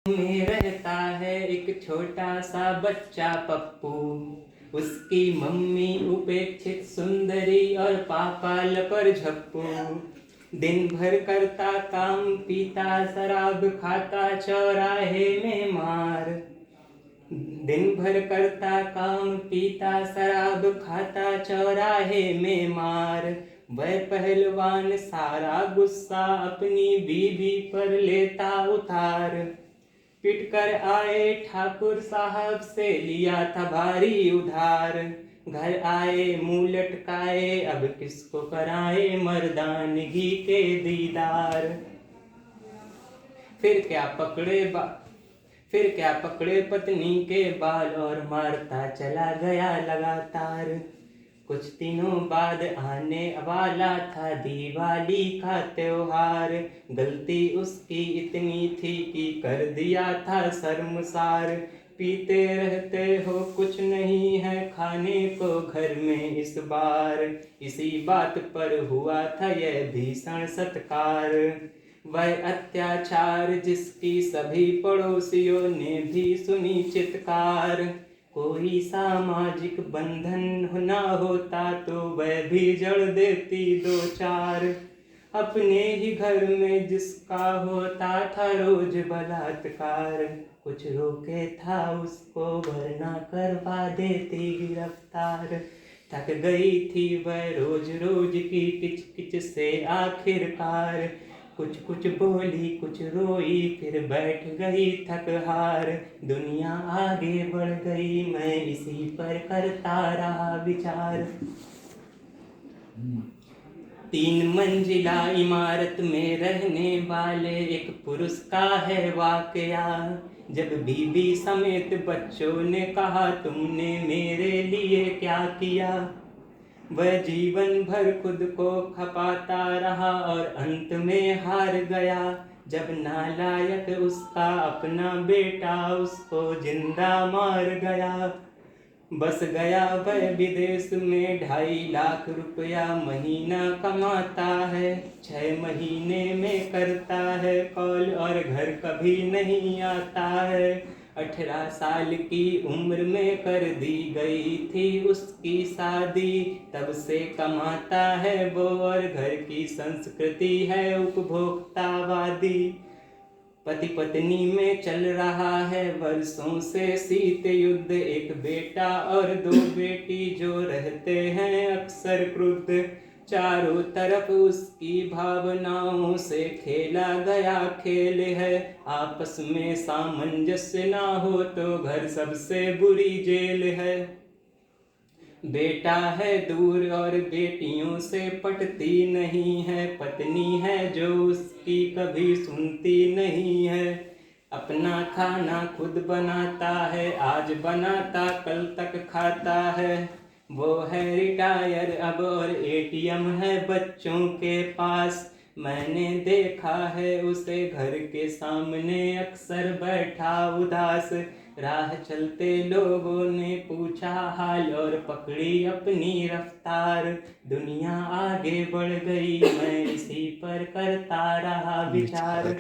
में रहता है एक छोटा सा बच्चा पप्पू। उसकी मम्मी उपेक्षित सुंदरी और पापा लपर झप्पू। दिन भर करता काम, पीता शराब, खाता चौराहे में मार। दिन भर करता काम, पीता शराब, खाता चौराहे में मार। वह पहलवान सारा गुस्सा अपनी बीवी पर लेता उतार। पिट कर आए ठाकुर साहब से लिया था भारी उधार। घर आए मुंह लटकाए, अब किसको कराए मर्दानगी के दीदार। फिर क्या पकड़े पत्नी के बाल और मारता चला गया लगातार। कुछ दिनों बाद आने वाला था दिवाली का त्योहार। गलती उसकी इतनी थी कि कर दिया था शर्मसार। पीते रहते हो, कुछ नहीं है खाने को घर में इस बार। इसी बात पर हुआ था यह भीषण सत्कार। वह अत्याचार जिसकी सभी पड़ोसियों ने भी सुनी चित्कार। कोई सामाजिक बंधन न होता तो वह भी जड़ देती दो चार। अपने ही घर में जिसका होता था रोज बलात्कार। कुछ रोके था उसको वरना करवा देती गिरफ्तार। थक गई थी वह रोज रोज की किच किच से आखिरकार। कुछ कुछ बोली कुछ रोई, फिर बैठ गई थक हार। दुनिया आगे बढ़ गई, मैं इसी पर करता रहा विचार। 3 मंजिला इमारत में रहने वाले एक पुरुष का है वाकया। जब बीवी समेत बच्चों ने कहा तुमने मेरे लिए क्या किया। वह जीवन भर खुद को खपाता रहा और अंत में हार गया। जब नालायक उसका अपना बेटा उसको जिंदा मार गया। बस गया वह विदेश में, 2.5 लाख रुपया महीना कमाता है। 6 महीने में करता है कॉल और घर कभी नहीं आता है। 18 साल की उम्र में कर दी गई थी उसकी शादी। तब से कमाता है वो और घर की संस्कृति है उपभोक्तावादी। पति पत्नी में चल रहा है वर्षों से शीत युद्ध। एक बेटा और 2 बेटी जो रहते हैं अक्सर क्रुद्ध। चारों तरफ उसकी भावनाओं से खेला गया खेल है। आपस में सामंजस्य ना हो तो घर सबसे बुरी जेल है। बेटा है दूर और बेटियों से पटती नहीं है। पत्नी है जो उसकी कभी सुनती नहीं है। अपना खाना खुद बनाता है, आज बनाता कल तक खाता है। वो है रिटायर अब और एटीएम है बच्चों के पास। मैंने देखा है उसे घर के सामने अक्सर बैठा उदास। राह चलते लोगों ने पूछा हाल और पकड़ी अपनी रफ्तार। दुनिया आगे बढ़ गई, मैं इसी पर करता रहा विचार।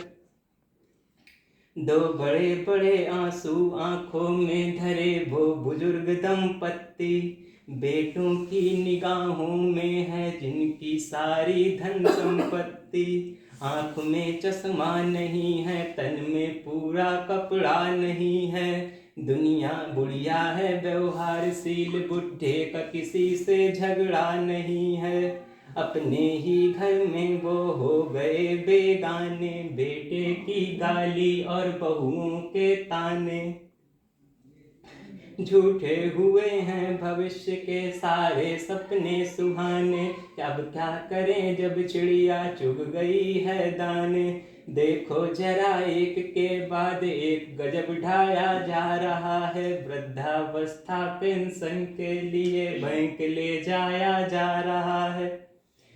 2 बड़े बड़े आंसू आंखों में धरे वो बुजुर्ग दंपत्ति। बेटों की निगाहों में है जिनकी सारी धन संपत्ति। आंख में चश्मा नहीं है, तन में पूरा कपड़ा नहीं है। दुनिया बुढ़िया है व्यवहारशील, बुढ़े का किसी से झगड़ा नहीं है। अपने ही घर में वो हो गए बेगाने। बेटे की गाली और बहुओं के ताने। झूठे हुए हैं भविष्य के सारे सपने सुहाने। अब क्या करें जब चिड़िया चुग गई है दाने। देखो जरा एक के बाद एक गजब ढाया जा रहा है। वृद्धावस्था पेंशन के लिए बैंक ले जाया जा रहा है।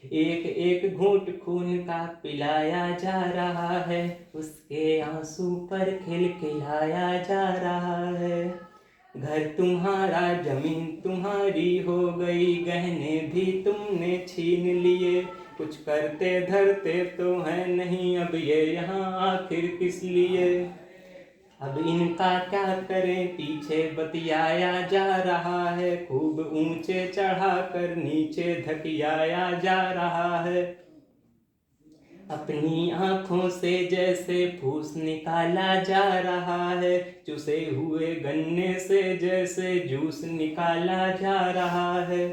एक एक घूंट खून का पिलाया जा रहा है। उसके आंसू पर खिलखिलाया जा रहा है। घर तुम्हारा जमीन तुम्हारी हो गई, गहने भी तुमने छीन लिए। कुछ करते धरते तो है नहीं अब ये यहाँ आखिर किस लिए। अब इनका क्या करें, पीछे बतियाया जा रहा है, खूब ऊंचे चढ़ा कर नीचे धकियाया जा रहा है। अपनी आँखों से जैसे फूस निकाला जा रहा है, चुसे हुए गन्ने से जैसे जूस निकाला जा रहा है।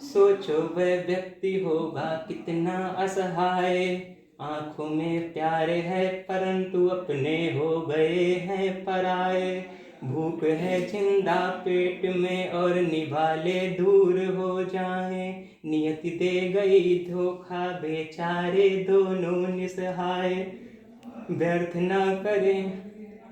सोचो वह व्यक्ति होगा कितना असहाय, आँखों में प्यार है परंतु अपने हो गए हैं पराए। भूख है जिंदा पेट में और निभाले दूर हो जाएं, नियति दे गई धोखा बेचारे दोनों निसहाय। व्यर्थ ना करें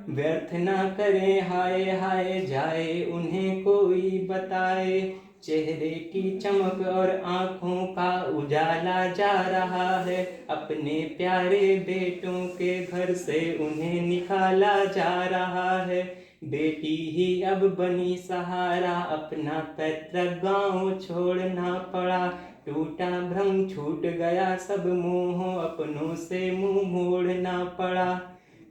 व्यर्थ ना करें हाय हाय, जाए उन्हें कोई बताए। चेहरे की चमक और आँखों का उजाला जा रहा है, अपने प्यारे बेटों के घर से उन्हें निकाला जा रहा है। बेटी ही अब बनी सहारा, अपना पैतृक गाँव छोड़ना पड़ा। टूटा भ्रम छूट गया सब मोह, अपनों से मुंह मोड़ना पड़ा।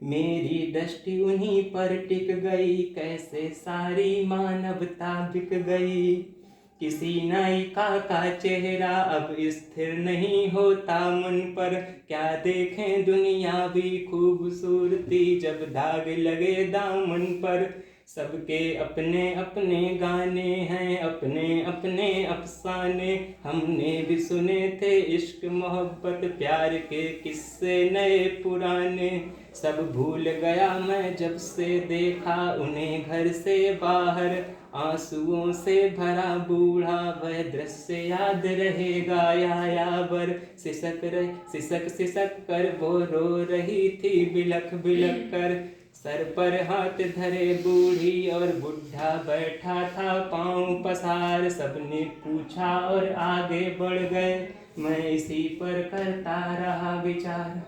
मेरी दृष्टि उन्हीं पर टिक गई, कैसे सारी मानवता बिक गई। किसी नायिका का चेहरा अब स्थिर नहीं होता मन पर, क्या देखें दुनियावी खूबसूरती जब दाग लगे दामन पर। सबके अपने अपने गाने हैं, अपने अपने अफसाने, हमने भी सुने थे इश्क मोहब्बत प्यार के किस्से नए पुराने। सब भूल गया मैं जब से देखा उन्हें घर से बाहर, आंसुओं से भरा बूढ़ा वह दृश्य याद रहेगा यायावर। सिसक सिसक कर वो रो रही थी बिलख बिलख कर, सर पर हाथ धरे बूढ़ी और बुढ़ा बैठा था पांव पसार। सबने पूछा और आगे बढ़ गए, मैं इसी पर करता रहा विचार।